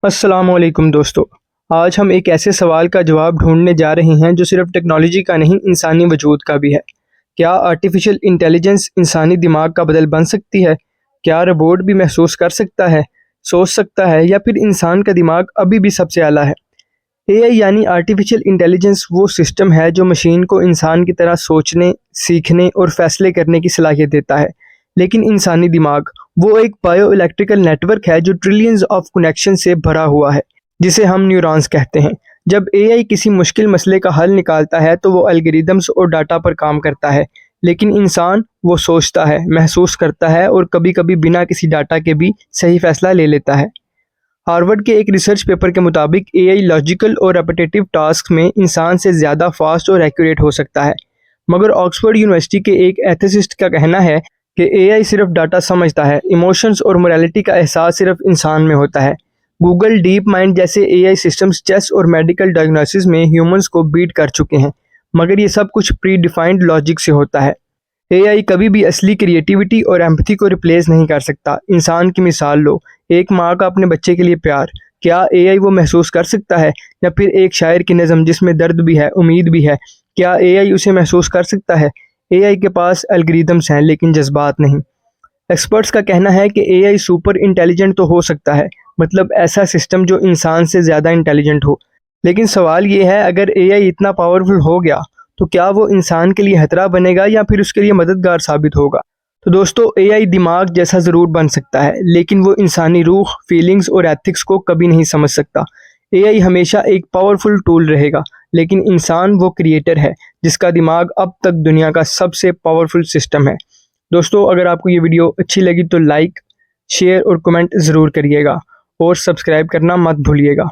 अस्सलामुअलैकुम दोस्तों। आज हम एक ऐसे सवाल का जवाब ढूंढने जा रहे हैं जो सिर्फ टेक्नोलॉजी का नहीं, इंसानी वजूद का भी है। क्या आर्टिफिशियल इंटेलिजेंस इंसानी दिमाग का बदल बन सकती है? क्या रोबोट भी महसूस कर सकता है, सोच सकता है, या फिर इंसान का दिमाग अभी भी सबसे आला है? एआई यानी आर्टिफिशियल इंटेलिजेंस वो सिस्टम है जो मशीन को इंसान की तरह सोचने, सीखने और फैसले करने की सलाहियत देता है। लेकिन इंसानी दिमाग वो एक बायो इलेक्ट्रिकल नेटवर्क है जो ट्रिलियंस ऑफ कनेक्शन से भरा हुआ है, जिसे हम न्यूरॉन्स कहते हैं। जब एआई किसी मुश्किल मसले का हल निकालता है तो वो एल्गोरिदम्स और डाटा पर काम करता है, लेकिन इंसान वो सोचता है, महसूस करता है और कभी कभी बिना किसी डाटा के भी सही फैसला ले लेता है। हार्वर्ड के एक रिसर्च पेपर के मुताबिक एआई लॉजिकल और रेपिटेटिव टास्क में इंसान से ज़्यादा फास्ट और एक्यूरेट हो सकता है। मगर ऑक्सफोर्ड यूनिवर्सिटी के एक एथिसिस्ट का कहना है कि एआई सिर्फ डाटा समझता है, इमोशंस और मोरालिटी का एहसास सिर्फ इंसान में होता है। गूगल डीप माइंड जैसे एआई सिस्टम्स चेस और मेडिकल डायग्नोसिस में ह्यूमंस को बीट कर चुके हैं, मगर ये सब कुछ प्री डिफाइंड लॉजिक से होता है। एआई कभी भी असली क्रिएटिविटी और एम्पैथी को रिप्लेस नहीं कर सकता। इंसान की मिसाल लो, एक माँ का अपने बच्चे के लिए प्यार, क्या एआई वो महसूस कर सकता है? या फिर एक शायर की नज़म जिसमें दर्द भी है, उम्मीद भी है, क्या एआई उसे महसूस कर सकता है? एआई के पास एल्गोरिदम्स हैं लेकिन जज्बात नहीं। एक्सपर्ट्स का कहना है कि एआई सुपर इंटेलिजेंट तो हो सकता है, मतलब ऐसा सिस्टम जो इंसान से ज़्यादा इंटेलिजेंट हो। लेकिन सवाल ये है, अगर एआई इतना पावरफुल हो गया तो क्या वो इंसान के लिए खतरा बनेगा या फिर उसके लिए मददगार साबित होगा? तो दोस्तों, एआई दिमाग जैसा ज़रूर बन सकता है, लेकिन वो इंसानी रूह, फीलिंग्स और एथिक्स को कभी नहीं समझ सकता। एआई हमेशा एक पावरफुल टूल रहेगा, लेकिन इंसान वो क्रिएटर है जिसका दिमाग अब तक दुनिया का सबसे पावरफुल सिस्टम है। दोस्तों, अगर आपको ये वीडियो अच्छी लगी तो लाइक, शेयर और कमेंट ज़रूर करिएगा और सब्सक्राइब करना मत भूलिएगा।